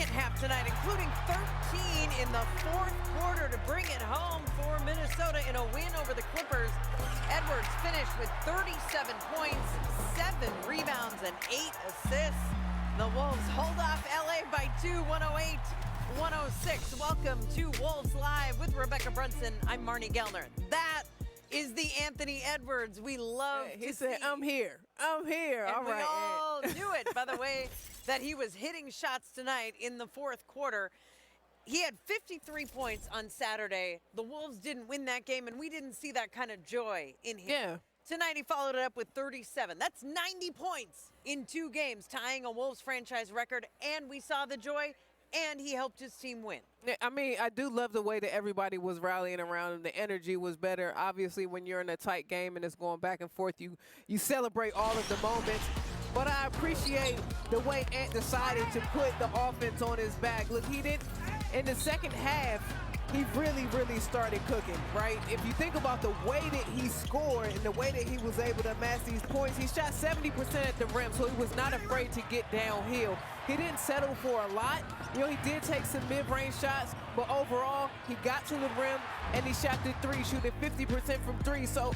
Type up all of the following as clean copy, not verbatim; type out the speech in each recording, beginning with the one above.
second half tonight, including 13 in the fourth quarter to bring it home for Minnesota in a win over the Clippers. Edwards finished with 37 points, 7 rebounds, and 8 assists. The Wolves hold off LA by 2, 108-106. Welcome to Wolves Live with Rebecca Brunson. I'm Marnie Gellner. That is the Anthony Edwards we love to see. He said, I'm here. I'm here. And all we right. all knew it by the way that he was hitting shots tonight in the fourth quarter. He had 53 points on Saturday. The Wolves didn't win that game, and we didn't see that kind of joy in him. Yeah. Tonight he followed it up with 37. That's 90 points in 2 games, tying a Wolves franchise record, and we saw the joy, and he helped his team win. I mean, I do love the way that everybody was rallying around him. The energy was better. Obviously, when you're in a tight game and it's going back and forth, you celebrate all of the moments. But I appreciate the way Ant decided to put the offense on his back. Look, he did in the second half. He really started cooking, right? If you think about the way that he scored and the way that he was able to amass these points, he shot 70% at the rim, so he was not afraid to get downhill. He didn't settle for a lot. You know, he did take some mid-range shots, but overall, he got to the rim and he shot the three, shooting 50% from three. So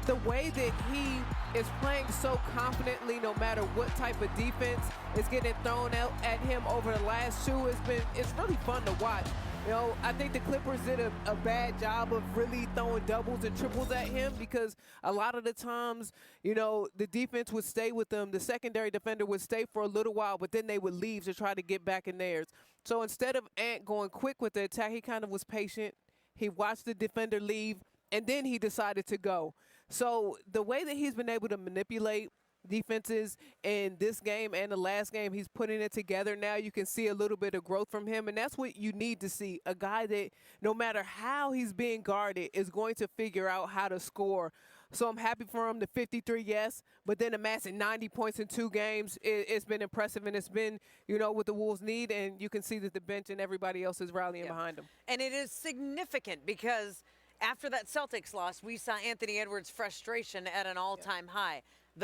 the way that he is playing so confidently, no matter what type of defense is getting thrown out at him over the last two, it's really fun to watch. You know, I think the Clippers did a bad job of really throwing doubles and triples at him because a lot of the times, you know, the defense would stay with them. The secondary defender would stay for a little while, but then they would leave to try to get back in theirs. So instead of Ant going quick with the attack, he kind of was patient. He watched the defender leave, and then he decided to go. So the way that he's been able to manipulate defenses in this game and the last game, he's putting it together now. You can see a little bit of growth from him, and that's what you need to see. A guy that no matter how he's being guarded is going to figure out how to score. So I'm happy for him. The 53, yes, but then amassing 90 points in 2 games, it's been impressive, and it's been, you know, what the Wolves need, and you can see that the bench and everybody else is rallying behind him. And it is significant because after that Celtics loss, we saw Anthony Edwards' frustration at an all-time high.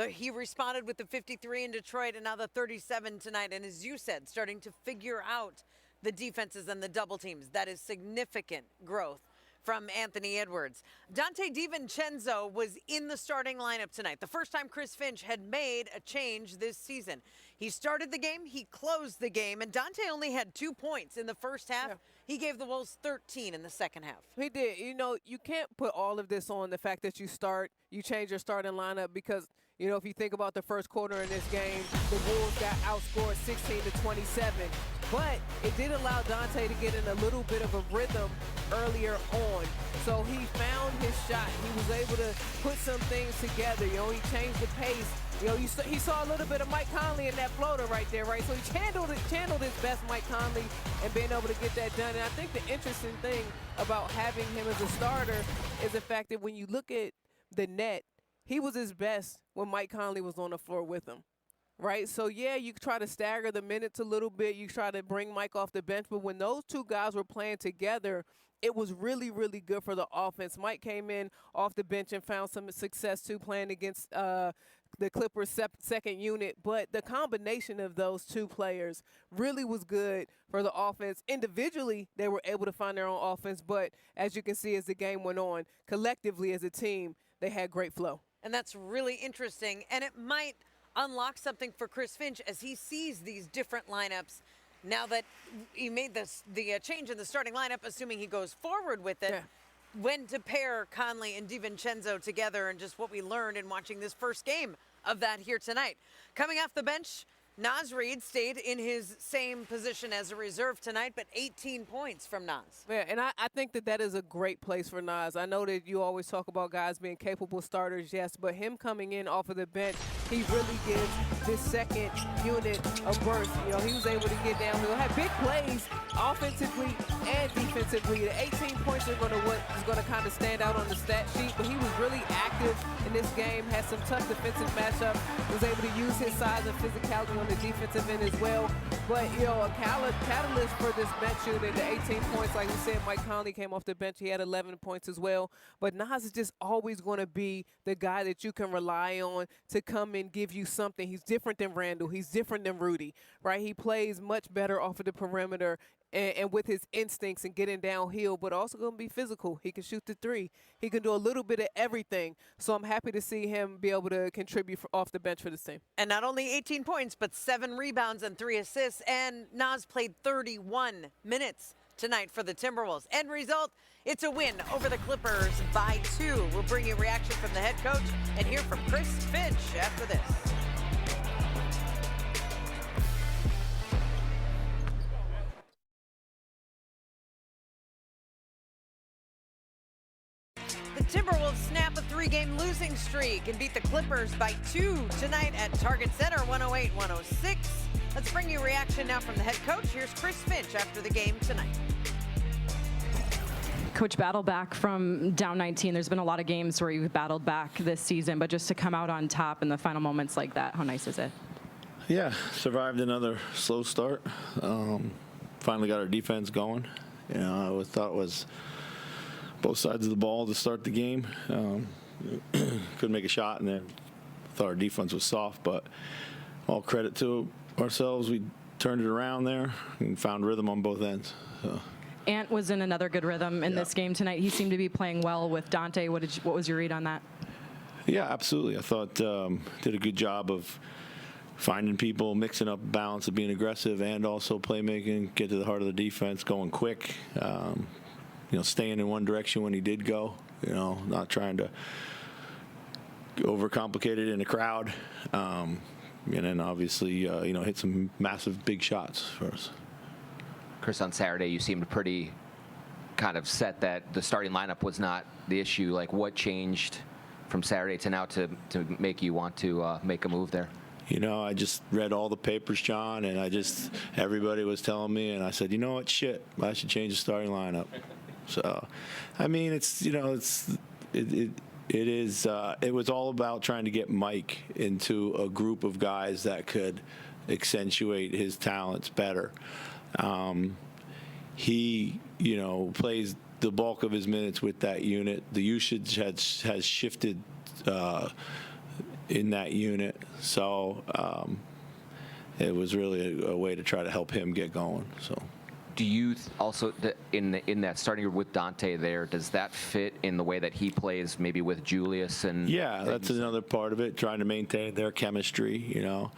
He responded with the 53 in Detroit and now the 37 tonight. And as you said, starting to figure out the defenses and the double teams. That is significant growth from Anthony Edwards. Dante DiVincenzo was in the starting lineup tonight. The first time Chris Finch had made a change this season. He started the game, he closed the game, and Dante only had 2 points in the first half. Yeah. He gave the Wolves 13 in the second half. He did. You know, you can't put all of this on the fact that you change your starting lineup because, you know, if you think about the first quarter in this game, the Wolves got outscored 16-27. But it did allow Dante to get in a little bit of a rhythm earlier on. So he found his shot. He was able to put some things together. You know, he changed the pace. You know, he saw a little bit of Mike Conley in that floater right there, right? So he channeled his best Mike Conley and being able to get that done. And I think the interesting thing about having him as a starter is the fact that when you look at the net, he was his best when Mike Conley was on the floor with him. Right? So, yeah, you try to stagger the minutes a little bit. You try to bring Mike off the bench. But when those two guys were playing together, it was really good for the offense. Mike came in off the bench and found some success, too, playing against the Clippers' second unit. But the combination of those two players really was good for the offense. Individually, they were able to find their own offense. But as you can see, as the game went on, collectively as a team, they had great flow. And that's really interesting. And it might unlock something for Chris Finch as he sees these different lineups now that he made the change in the starting lineup, assuming he goes forward with it. Yeah. When to pair Conley and DiVincenzo together and just what we learned in watching this first game of that here tonight. Coming off the bench, Naz Reid stayed in his same position as a reserve tonight, but 18 points from Naz. Yeah, and I think that is a great place for Naz. I know that you always talk about guys being capable starters, yes, but him coming in off of the bench, he really gives this second unit a burst. You know, he was able to get downhill, had big plays offensively and defensively. The 18 points is going to kind of stand out on the stat sheet, but he was really active in this game, had some tough defensive matchups, was able to use his size and physicality on the defensive end as well. But, you know, a catalyst for this bench unit, the 18 points, like we said, Mike Conley came off the bench. He had 11 points as well. But Naz is just always going to be the guy that you can rely on to come and give you something. He's different than Randall. He's different than Rudy, right? He plays much better off of the perimeter and with his instincts and getting downhill, but also going to be physical. He can shoot the three. He can do a little bit of everything. So I'm happy to see him be able to contribute off the bench for this team. And not only 18 points, but 7 rebounds and 3 assists. And Nas played 31 minutes tonight for the Timberwolves. End result, it's a win over the Clippers by 2. We'll bring you reaction from the head coach and hear from Chris Finch after this. The Timberwolves snap a 3-game losing streak and beat the Clippers by 2 tonight at Target Center, 108-106. Let's bring you reaction now from the head coach. Here's Chris Finch after the game tonight. Coach, battle back from down 19. There's been a lot of games where you've battled back this season, but just to come out on top in the final moments like that, how nice is it? Yeah, survived another slow start. Finally got our defense going. You know, I thought it was both sides of the ball to start the game. Couldn't make a shot, and then thought our defense was soft, but all credit to ourselves. We turned it around there and found rhythm on both ends. So. Ant was in another good rhythm in this game tonight. He seemed to be playing well with Dante. What was your read on that? Yeah, absolutely. I thought did a good job of finding people, mixing up balance of being aggressive and also playmaking, get to the heart of the defense, going quick. You know, staying in one direction when he did go. You know, not trying to overcomplicate it in a crowd. And then obviously, you know, hit some massive big shots for us. Chris, on Saturday, you seemed pretty kind of set that the starting lineup was not the issue. Like, what changed from Saturday to now to make you want to make a move there? You know, I just read all the papers, John, and everybody was telling me, and I said, you know what, shit, I should change the starting lineup. So, I mean, it's, you know, it was all about trying to get Mike into a group of guys that could accentuate his talents better. He, you know, plays the bulk of his minutes with that unit. The usage has shifted in that unit, so it was really a way to try to help him get going. So. Do you also, in that starting with Dante there, does that fit in the way that he plays maybe with Julius? And yeah, that's another part of it, trying to maintain their chemistry, you know.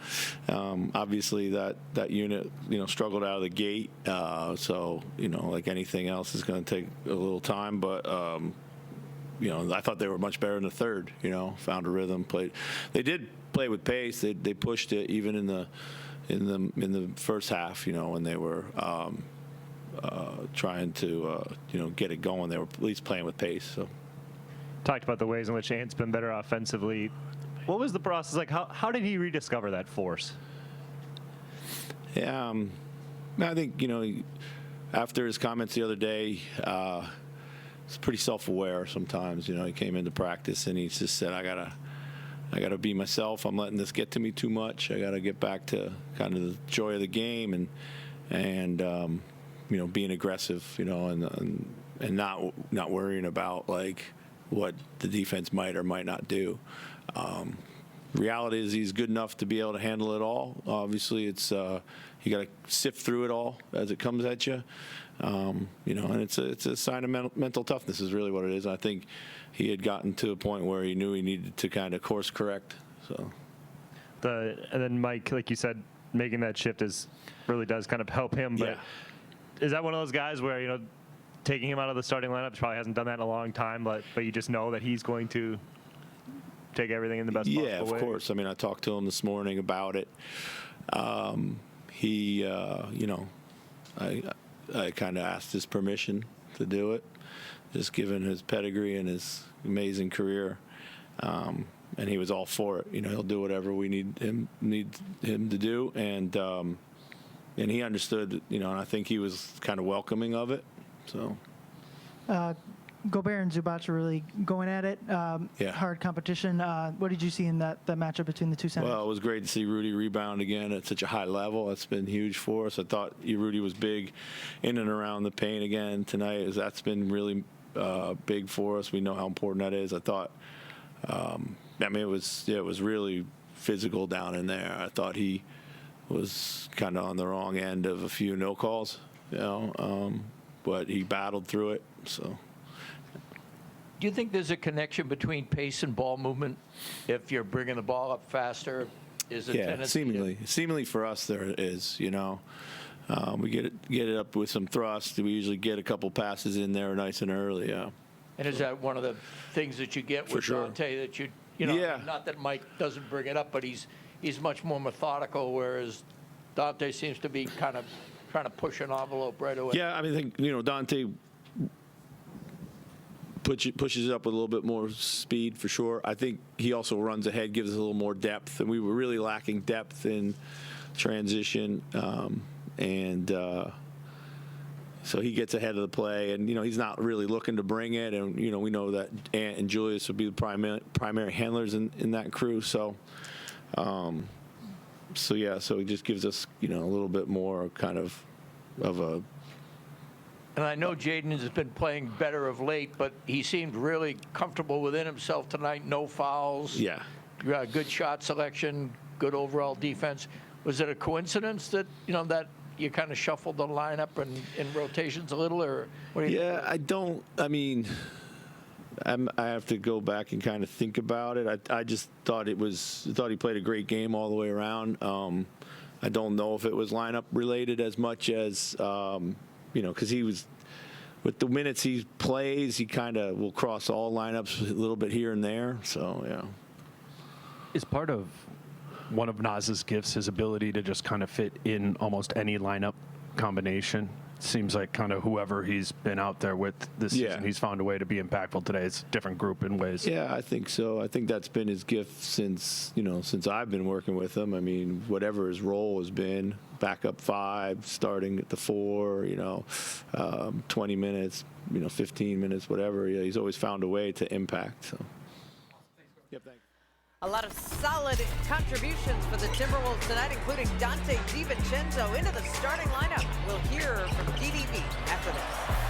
Obviously that unit, you know, struggled out of the gate, so, you know, like anything else is going to take a little time, but you know, I thought they were much better in the third, you know, found a rhythm, played. They did play with pace. They pushed it even in the first half, you know, when they were trying to, you know, get it going. They were at least playing with pace. So, talked about the ways in which Ant's been better offensively. What was the process like? How did he rediscover that force? Yeah, I think, you know, after his comments the other day, he's pretty self-aware sometimes. You know, he came into practice and he just said, I gotta be myself. I'm letting this get to me too much. I gotta get back to kind of the joy of the game and you know, being aggressive, you know, and not worrying about like what the defense might or might not do. Reality is he's good enough to be able to handle it all. Obviously, it's you got to sift through it all as it comes at you. You know, and it's a sign of mental toughness is really what it is. I think he had gotten to a point where he knew he needed to kind of course correct. So, and then Mike, like you said, making that shift really does kind of help him. But is that one of those guys where, you know, taking him out of the starting lineup, probably hasn't done that in a long time, but you just know that he's going to take everything in the best possible way? Yeah, of course. I mean, I talked to him this morning about it. He, you know, I kind of asked his permission to do it, just given his pedigree and his amazing career. And he was all for it. You know, he'll do whatever we need him to do, and he understood. You know, and I think he was kind of welcoming of it. So. Gobert and Zubac are really going at it. Hard competition. What did you see in that matchup between the two centers? Well, it was great to see Rudy rebound again at such a high level. That's been huge for us. I thought Rudy was big in and around the paint again tonight. That's been really big for us. We know how important that is. I thought, I mean, it was really physical down in there. I thought he was kind of on the wrong end of a few no calls, but he battled through it. So. Do you think there's a connection between pace and ball movement? If you're bringing the ball up faster, is it tendency? Seemingly for us there is. We get it up with some thrust. We usually get a couple passes in there nice and early. Yeah. And is that one of the things that you get with Dante that you not that Mike doesn't bring it up, but he's much more methodical, whereas Dante seems to be kind of trying to push an envelope right away. Yeah, I think Dante pushes it up with a little bit more speed for sure. I think he also runs ahead, gives us a little more depth, and we were really lacking depth in transition, so he gets ahead of the play, and he's not really looking to bring it, and we know that Ant and Julius will be the primary handlers in that crew. So it just gives us a little bit more kind of a. And I know Jaden has been playing better of late, but he seemed really comfortable within himself tonight. No fouls. Yeah. Good shot selection. Good overall defense. Was it a coincidence that that you kind of shuffled the lineup in rotations a little, or what do you think? I don't. I mean, I have to go back and kind of think about it. I just thought he played a great game all the way around. I don't know if it was lineup related as much as because he was, with the minutes he plays, he kind of will cross all lineups a little bit here and there. So yeah. Is part of one of Naz's gifts his ability to just kind of fit in almost any lineup combination? Seems like kind of whoever he's been out there with this season, he's found a way to be impactful today. It's a different group in ways. Yeah, I think so. I think that's been his gift since I've been working with him. I mean, whatever his role has been, backup 5, starting at the 4, 20 minutes, 15 minutes, whatever. Yeah, he's always found a way to impact. So. Yep, thanks. A lot of solid contributions for the Timberwolves tonight, including Dante DiVincenzo into the starting lineup. We'll hear from DDB after this.